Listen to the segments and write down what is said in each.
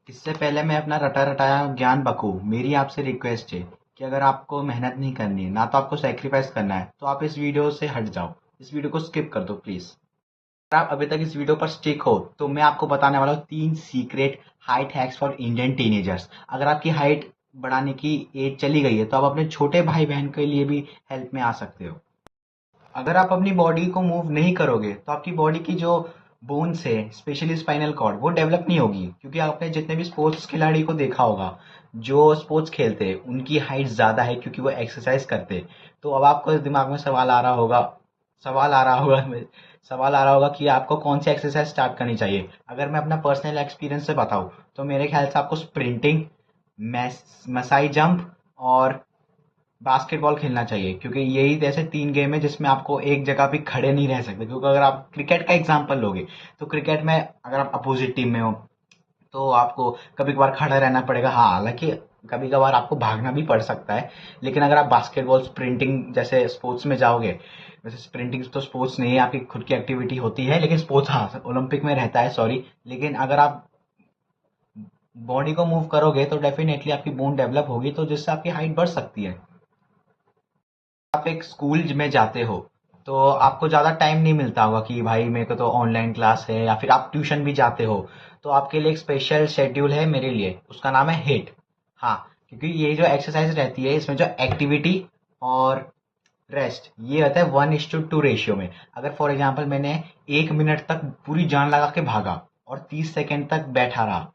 इससे पहले मैं अपना रटा रटाया ज्ञान बकूं, मेरी आपसे रिक्वेस्ट है कि अगर आपको मेहनत नहीं करनी है, ना तो आपको सैक्रिफाइस करना है, तो आप इस वीडियो से हट जाओ। इस वीडियो को स्किप कर दो प्लीज। अगर आप अभी तक इस वीडियो पर स्टिक हो तो मैं आपको बताने वाला हूँ 3 secret height hacks for Indian teenagers. अगर आपकी हाइट बढ़ाने की एज चली गई है तो आप अपने छोटे भाई बहन के लिए भी हेल्प में आ सकते हो। अगर आप अपनी बॉडी को मूव नहीं करोगे तो आपकी बॉडी की जो बोन्स है, स्पेशली स्पाइनल कॉर्ड, वो डेवलप नहीं होगी। क्योंकि आपने जितने भी स्पोर्ट्स खिलाड़ी को देखा होगा, जो स्पोर्ट्स खेलते हैं उनकी हाइट ज्यादा है क्योंकि वो एक्सरसाइज करते हैं। तो अब आपको दिमाग में सवाल आ रहा होगा सवाल आ रहा होगा कि आपको कौन सी एक्सरसाइज स्टार्ट करनी चाहिए। अगर मैं अपना पर्सनल एक्सपीरियंस से बताऊं तो मेरे ख्याल से आपको स्प्रिंटिंग, मसाई जंप और बास्केटबॉल खेलना चाहिए। क्योंकि यही ऐसे 3 गेम है जिसमें आपको एक जगह भी खड़े नहीं रह सकते। क्योंकि अगर आप क्रिकेट का एग्जांपल लोगे तो क्रिकेट में अगर आप अपोजिट टीम में हो तो आपको कभी कभार खड़ा रहना पड़ेगा। हाँ, हालांकि कभी कभार आपको भागना भी पड़ सकता है। लेकिन अगर आप बास्केटबॉल, स्प्रिंटिंग जैसे स्पोर्ट्स में जाओगे, वैसे स्प्रिंटिंग तो स्पोर्ट्स नहीं है, आपकी खुद की एक्टिविटी होती है, लेकिन स्पोर्ट्स हाँ ओलंपिक में रहता है, सॉरी। लेकिन अगर आप बॉडी को मूव करोगे तो डेफिनेटली आपकी बोन डेवलप होगी, तो जिससे आपकी हाइट बढ़ सकती है। आप एक स्कूल में जाते हो तो आपको ज़्यादा टाइम नहीं मिलता होगा कि भाई मेरे को तो ऑनलाइन क्लास है, या फिर आप ट्यूशन भी जाते हो तो आपके लिए एक स्पेशल शेड्यूल है मेरे लिए, उसका नाम है हिट। हाँ, क्योंकि ये जो एक्सरसाइज रहती है इसमें जो एक्टिविटी और रेस्ट ये होता है 1:2 रेशियो में। अगर फॉर एग्जाम्पल मैंने 1 मिनट तक पूरी जान लगा के भागा और 30 सेकेंड तक बैठा रहा,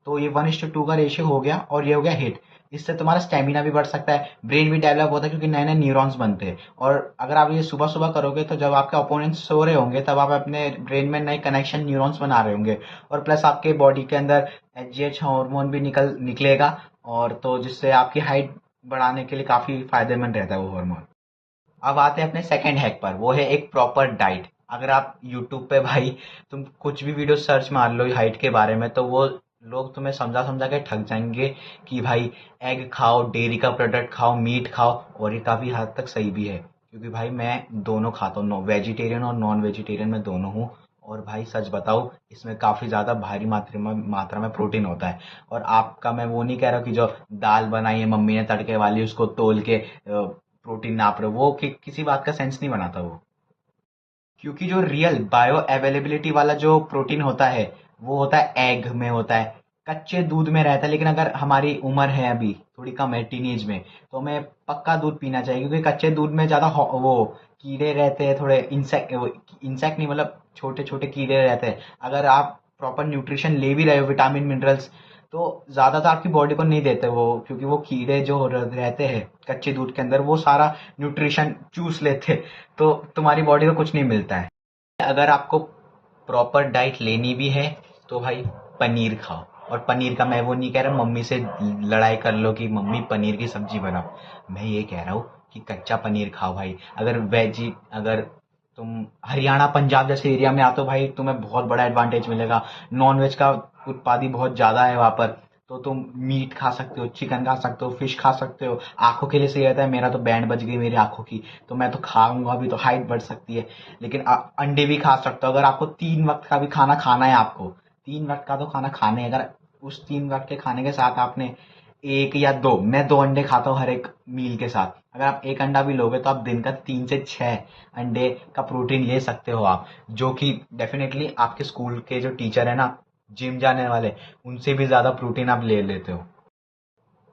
तो ये 1:2 का रेशियो हो गया और ये हो गया हिट। इससे तुम्हारा स्टेमिना भी बढ़ सकता है, ब्रेन भी डेवलप होता है क्योंकि नए नए न्यूरॉन्स बनते हैं। और अगर आप ये सुबह सुबह करोगे तो जब आपके ओपोनेंट्स सो रहे होंगे तब आप अपने ब्रेन में नए कनेक्शन न्यूरॉन्स बना रहे होंगे। और प्लस आपके बॉडी के अंदर एचजीएच हार्मोन भी निकलेगा, और तो जिससे आपकी हाइट बढ़ाने के लिए काफी फायदेमंद रहता है वो हार्मोन। अब आते हैं अपने सेकंड हैक पर, वो है एक प्रॉपर डाइट। अगर आप यूट्यूब पे भाई तुम कुछ भी वीडियो सर्च मार लो हाइट के बारे में तो वो लोग तुम्हें समझा समझा के थक जाएंगे कि भाई एग खाओ, डेयरी का प्रोडक्ट खाओ, मीट खाओ। और ये काफी हद तक सही भी है क्योंकि भाई मैं दोनों खाता हूँ, वेजिटेरियन और नॉन वेजिटेरियन मैं दोनों हूँ। और भाई सच बताऊँ, इसमें काफी ज्यादा भारी मात्रा में प्रोटीन होता है। और आपका मैं वो नहीं कह रहा कि जो दाल बनाई है मम्मी ने तड़के वाली उसको तोल के प्रोटीन नाप रहे हो, वो किसी बात का सेंस नहीं बनाता वो। क्योंकि जो रियल बायो अवेलेबिलिटी वाला जो प्रोटीन होता है वो होता है एग में, होता है कच्चे दूध में रहता है। लेकिन अगर हमारी उम्र है अभी थोड़ी कम है, टीनेज में, तो हमें पक्का दूध पीना चाहिए क्योंकि कच्चे दूध में ज्यादा वो कीड़े रहते हैं, थोड़े इंसेक्ट नहीं, मतलब छोटे छोटे कीड़े रहते हैं। अगर आप प्रॉपर न्यूट्रिशन ले भी रहे हो, विटामिन मिनरल्स, तो ज्यादातर आपकी बॉडी को नहीं देते वो, क्योंकि वो कीड़े जो रहते हैं कच्चे दूध के अंदर वो सारा न्यूट्रिशन चूस लेते, तो तुम्हारी बॉडी को कुछ नहीं मिलता है। अगर आपको प्रॉपर डाइट लेनी भी है तो भाई पनीर खाओ। और पनीर का मैं वो नहीं कह रहा मम्मी से लड़ाई कर लो कि मम्मी पनीर की सब्जी बनाओ। मैं ये कह रहा हूँ कि कच्चा पनीर खाओ भाई। अगर तुम हरियाणा पंजाब जैसे एरिया में आते हो भाई, तुम्हें बहुत बड़ा एडवांटेज मिलेगा। नॉन वेज का उत्पादी बहुत ज्यादा है वहां पर, तो तुम मीट खा सकते हो, चिकन खा सकते हो, फिश खा सकते हो। आंखों के लिए सही रहता है। मेरा तो बैंड बज गई मेरी आंखों की, तो मैं तो खाऊंगा अभी, तो हाइट बढ़ सकती है। लेकिन अंडे भी खा सकते हो अगर आपको 3 वक्त का भी खाना खाना है। आपको 3 वक्त का तो खाना खाने है। अगर उस 3 वक्त के खाने के साथ आपने एक या दो, मैं 2 अंडे खाता हूँ हर एक मील के साथ, अगर आप एक अंडा भी लोगे तो आप दिन का 3 से 6 अंडे का प्रोटीन ले सकते हो आप। जो कि डेफिनेटली आपके स्कूल के जो टीचर है ना, जिम जाने वाले, उनसे भी ज्यादा प्रोटीन आप ले लेते हो।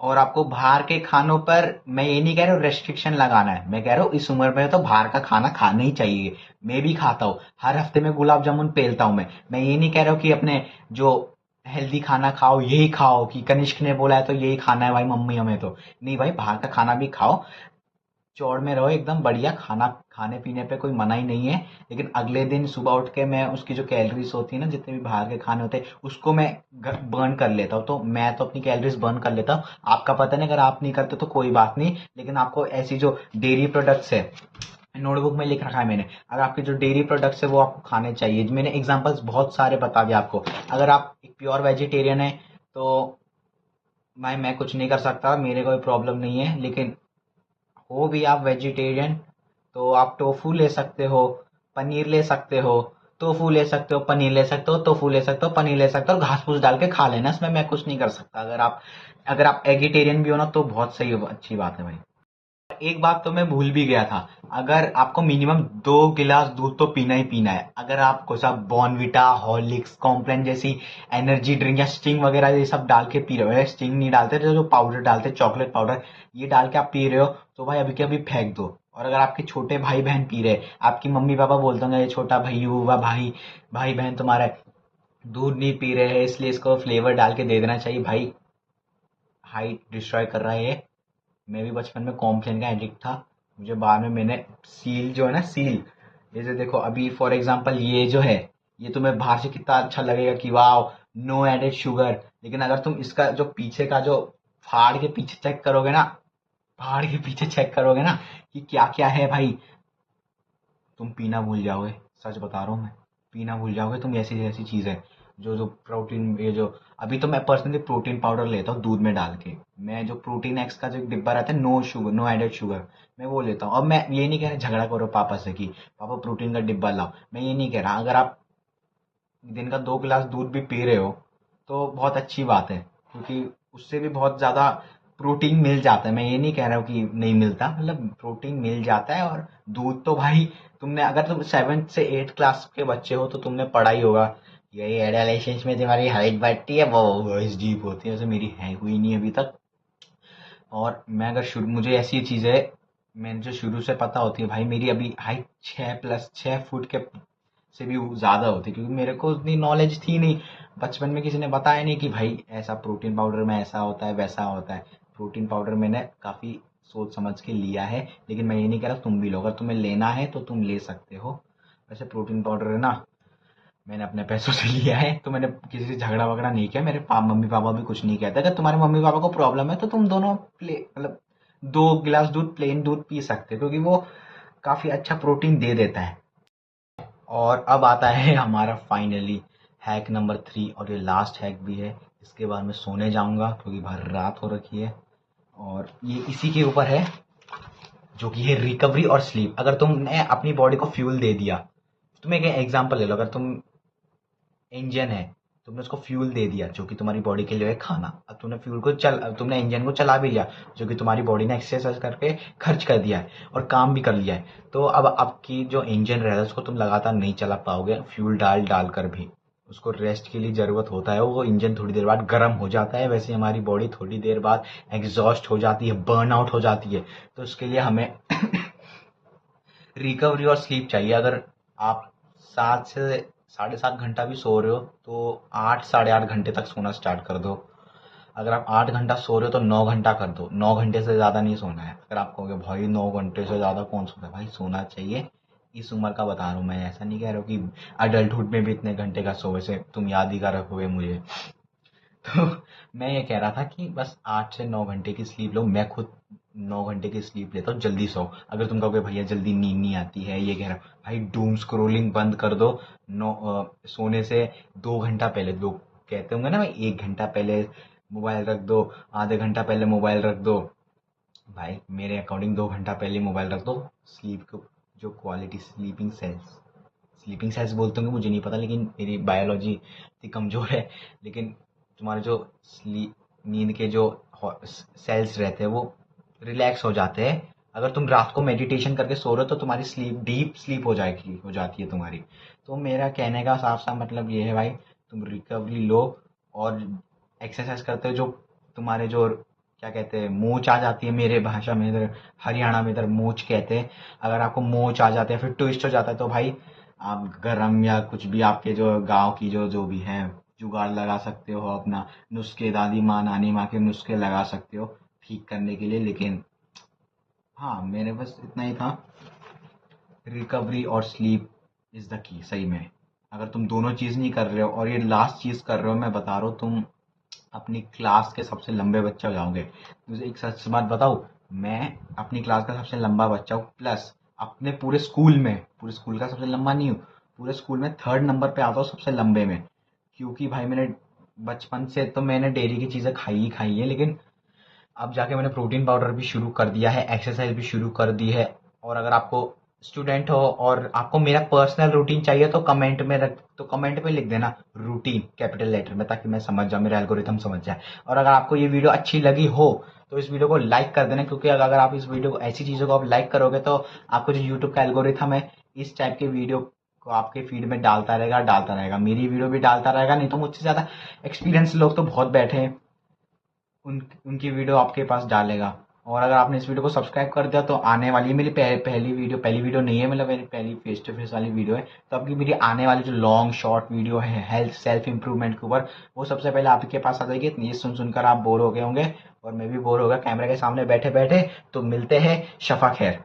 और आपको बाहर के खानों पर मैं ये नहीं कह रहा हूँ रेस्ट्रिक्शन लगाना है, मैं कह रहा हूँ इस उम्र में तो बाहर का खाना खाना ही चाहिए। मैं भी खाता हूँ, हर हफ्ते में गुलाब जामुन पेलता हूँ मैं ये नहीं कह रहा हूँ कि अपने जो हेल्दी खाना खाओ यही खाओ, कि कनिष्क ने बोला है तो यही खाना है भाई मम्मी हमें तो नहीं। भाई बाहर का खाना भी खाओ, चौड़ में रहो एकदम बढ़िया, खाना खाने पीने पे कोई मना ही नहीं है। लेकिन अगले दिन सुबह उठ के मैं उसकी जो कैलोरीज होती है ना, जितने भी बाहर के खाने होते हैं, उसको मैं बर्न कर लेता हूँ। तो मैं तो अपनी कैलोरीज बर्न कर लेता हूँ। आपका पता नहीं, अगर आप नहीं करते तो कोई बात नहीं, लेकिन आपको ऐसी जो डेयरी प्रोडक्ट्स है, नोटबुक में लिख रखा है मैंने, अगर आपके जो डेयरी प्रोडक्ट्स है वो आपको खाने चाहिए। मैंने एग्जांपल्स बहुत सारे बता दिए आपको। अगर आप एक प्योर वेजिटेरियन है तो भाई मैं कुछ नहीं कर सकता, मेरे कोई प्रॉब्लम नहीं है। लेकिन हो भी आप वेजिटेरियन तो आप टोफू ले सकते हो, पनीर ले सकते हो, टोफू ले सकते हो, पनीर ले सकते हो, टोफू ले सकते हो, पनीर ले सकते हो, घास फूस डाल के खा लेना, इसमें मैं कुछ नहीं कर सकता। अगर आप एगिटेरियन भी हो ना तो बहुत सही अच्छी बात है भाई। एक बात तो मैं भूल भी गया था, अगर आपको मिनिमम 2 गिलास दूध तो पीना ही पीना है। अगर आप कोई सा बॉर्नविटा, हॉर्लिक्स, कॉम्प्लान जैसी एनर्जी ड्रिंक या स्टिंग वगैरह ये सब डाल के पी रहे हो, स्टिंग नहीं डालते तो जो पाउडर डालते, चॉकलेट पाउडर, ये डाल के आप पी रहे हो तो भाई अभी के अभी फेंक दो। और अगर आपके छोटे भाई बहन पी रहे, आपकी मम्मी पापा बोलते होंगे ये छोटा भाई हुआ, भाई भाई बहन तुम्हारा दूध नहीं पी रहे हैं इसलिए इसको फ्लेवर डाल के दे देना चाहिए। भाई हाइट डिस्ट्रॉय कर रहा है ये। मैं भी बचपन में कॉम्प्लेन का एडिक्ट था। मुझे बाद में मैंने सील जो है ना, सील, जैसे देखो अभी फॉर एग्जांपल ये जो है, ये तुम्हें बाहर से कितना अच्छा लगेगा कि वाह नो एडेड शुगर, लेकिन अगर तुम इसका जो पीछे का जो फाड़ के पीछे चेक करोगे ना, फाड़ के पीछे चेक करोगे ना कि क्या क्या है भाई, तुम पीना भूल जाओगे। सच बता रहा हूँ मैं, पीना भूल जाओगे तुम। ऐसी ऐसी चीज है जो जो प्रोटीन, ये जो अभी तो मैं पर्सनली प्रोटीन पाउडर लेता हूँ दूध में डाल के। मैं जो प्रोटीन एक्स का जो डिब्बा रहता है, no sugar, no added sugar, मैं वो लेता हूँ। अब मैं ये नहीं कह रहा झगड़ा करो पापा से कि पापा प्रोटीन का डिब्बा लाओ, मैं ये नहीं कह रहा। अगर आप दिन का 2 गिलास दूध भी पी रहे हो तो बहुत अच्छी बात है, क्योंकि उससे भी बहुत ज़्यादा प्रोटीन मिल जाता है। मैं ये नहीं कह रहा हूँ कि नहीं मिलता, मतलब प्रोटीन मिल जाता है। और दूध तो भाई तुमने, अगर तुम 7th से 8th क्लास के बच्चे हो तो तुमने पढ़ा ही होगा, यही एडोलेसेंस में तुम्हारी हाइट बढ़ती है, वो वॉइस डीप होती है, वैसे मेरी है हुई नहीं अभी तक। और मैं अगर शुरू, मुझे ऐसी चीज़ है, मैंने जो शुरू से पता होती है भाई, मेरी अभी हाइट 6+6 फुट के से भी ज़्यादा होती, क्योंकि मेरे को उतनी नॉलेज थी नहीं। बचपन में किसी ने बताया नहीं कि भाई ऐसा प्रोटीन पाउडर में ऐसा होता है वैसा होता है। प्रोटीन पाउडर मैंने काफ़ी सोच समझ के लिया है, लेकिन मैं ये नहीं कह रहा तुम भी लो। अगर तुम्हें लेना है तो तुम ले सकते हो। वैसे प्रोटीन पाउडर है ना, मैंने अपने पैसों से लिया है, तो मैंने किसी से झगड़ा वगड़ा नहीं किया। मेरे मम्मी पापा भी कुछ नहीं कहते। अगर तुम्हारे मम्मी पापा को प्रॉब्लम है तो तुम दोनों मतलब 2 गिलास दूध, प्लेन दूध पी सकते हो, क्योंकि वो काफ़ी अच्छा प्रोटीन दे देता है। और अब आता है हमारा फाइनली हैक नंबर 3, और ये लास्ट हैक भी है। इसके बाद मैं सोने जाऊंगा क्योंकि भर रात हो रखी है। और ये इसी के ऊपर है, जो कि है रिकवरी और स्लीप। अगर तुमने अपनी बॉडी को फ्यूल दे दिया, तुम एक एग्जांपल ले लो, अगर तुम इंजन है, तुमने उसको फ्यूल दे दिया जो कि तुम्हारी बॉडी के लिए है खाना। अब तुमने इंजन को चला भी लिया, जो कि तुम्हारी बॉडी ने एक्सरसाइज करके खर्च कर दिया है और काम भी कर लिया है। तो अब आपकी जो इंजन रहता है उसको तुम लगातार नहीं चला पाओगे, फ्यूल डाल डाल कर भी। उसको रेस्ट के लिए ज़रूरत होता है। वो इंजन थोड़ी देर बाद गर्म हो जाता है, वैसे हमारी बॉडी थोड़ी देर बाद एग्जॉस्ट हो जाती है, बर्न आउट हो जाती है। तो उसके लिए हमें रिकवरी और स्लीप चाहिए। अगर आप 7 से 7.5 घंटा भी सो रहे हो तो 8 साढ़े 8 घंटे तक सोना स्टार्ट कर दो। अगर आप 8 घंटा सो रहे हो तो 9 घंटा कर दो। 9 घंटे से ज़्यादा नहीं सोना है। अगर आप कहोगे भाई 9 घंटे से ज़्यादा कौन सोता है, भाई सोना चाहिए। इस उम्र का बता रहा हूँ मैं, ऐसा नहीं कह रहा हूँ कि अडल्टहुड में भी इतने घंटे का सो, वैसे तुम याद ही कर रखोगे मुझे। तो मैं ये कह रहा था कि बस 8 से 9 घंटे की स्लीप लो। मैं खुद 9 घंटे की स्लीप लेता हूँ, जल्दी सो। अगर तुम कहोगे भैया जल्दी नींद नहीं आती है, ये कह रहा हूँ, भाई डूम स्क्रोलिंग बंद कर दो। सोने से 2 घंटा पहले, लोग कहते होंगे ना भाई 1 घंटा पहले मोबाइल रख दो, आधे घंटा पहले मोबाइल रख दो। भाई मेरे अकॉर्डिंग 2 घंटा पहले मोबाइल रख दो। स्लीप को जो क्वालिटी, स्लीपिंग सेल्स बोलते होंगे मुझे नहीं पता, लेकिन मेरी बायोलॉजी इतनी कमज़ोर है। लेकिन तुम्हारे जो स्लीप, नींद के जो सेल्स रहते हैं वो रिलैक्स हो जाते हैं। अगर तुम रात को मेडिटेशन करके सो रहे हो तो तुम्हारी स्लीप डीप स्लीप हो जाती है तुम्हारी। तो मेरा कहने का साफ साफ मतलब ये है भाई, तुम रिकवरी लो और एक्सरसाइज करते हो। जो तुम्हारे जो क्या कहते हैं, मोच आ जाती है, मेरे भाषा में इधर हरियाणा में इधर मोच कहते हैं। अगर आपको मोच आ जाते हैं, फिर ट्विस्ट हो जाता है, तो भाई आप गरम या कुछ भी आपके जो गांव की जो जो भी है जुगाड़ लगा सकते हो। अपना नुस्खे, दादी माँ नानी माँ के नुस्खे लगा सकते हो ठीक करने के लिए। लेकिन हाँ, मेरे बस इतना ही था। रिकवरी और स्लीप इज़ द की। सही में अगर तुम दोनों चीज़ नहीं कर रहे हो और ये लास्ट चीज़ कर रहे हो, मैं बता रहा हूँ, तुम अपनी क्लास के सबसे लंबे बच्चे हो जाओगे। मुझे एक सच बात बताऊँ, मैं अपनी क्लास का सबसे लंबा बच्चा हूँ, प्लस अपने पूरे स्कूल का सबसे लंबा नहीं हूँ, पूरे स्कूल में 3rd नंबर पे आता हूँ सबसे लंबे में। क्योंकि भाई मैंने बचपन से तो मैंने डेयरी की चीज़ें खाई ही खाई है, लेकिन अब जाके मैंने प्रोटीन पाउडर भी शुरू कर दिया है, एक्सरसाइज भी शुरू कर दी है। और अगर आपको स्टूडेंट हो और आपको मेरा पर्सनल रूटीन चाहिए तो कमेंट में लिख देना रूटीन कैपिटल लेटर में, ताकि मैं समझ जाऊँ, मेरा एल्गोरिथम समझ जाए। और अगर आपको ये वीडियो अच्छी लगी हो तो इस वीडियो को लाइक कर देना, क्योंकि अगर आप इस वीडियो को, ऐसी चीज़ों को आप लाइक करोगे तो आपको जो यूट्यूब का एल्गोरिथम है इस टाइप के वीडियो को आपके फीड में डालता रहेगा। मेरी वीडियो भी डालता रहेगा, नहीं तो मुझसे ज़्यादा एक्सपीरियंस लोग तो बहुत बैठे हैं, उनकी वीडियो आपके पास डालेगा। और अगर आपने इस वीडियो को सब्सक्राइब कर दिया तो आने वाली मेरी पहली वीडियो नहीं है, मतलब मेरी पहली फेस टू फेस वाली वीडियो है। तो आपकी मेरी आने वाली जो लॉन्ग शॉर्ट वीडियो है हेल्थ सेल्फ इंप्रूवमेंट के ऊपर, वो सबसे पहले आपके पास आ जाएगी। ये सुनकर आप बोर हो गए होंगे और मैं भी बोर हो गया कैमरे के सामने बैठे बैठे। तो मिलते हैं, शफा खैर।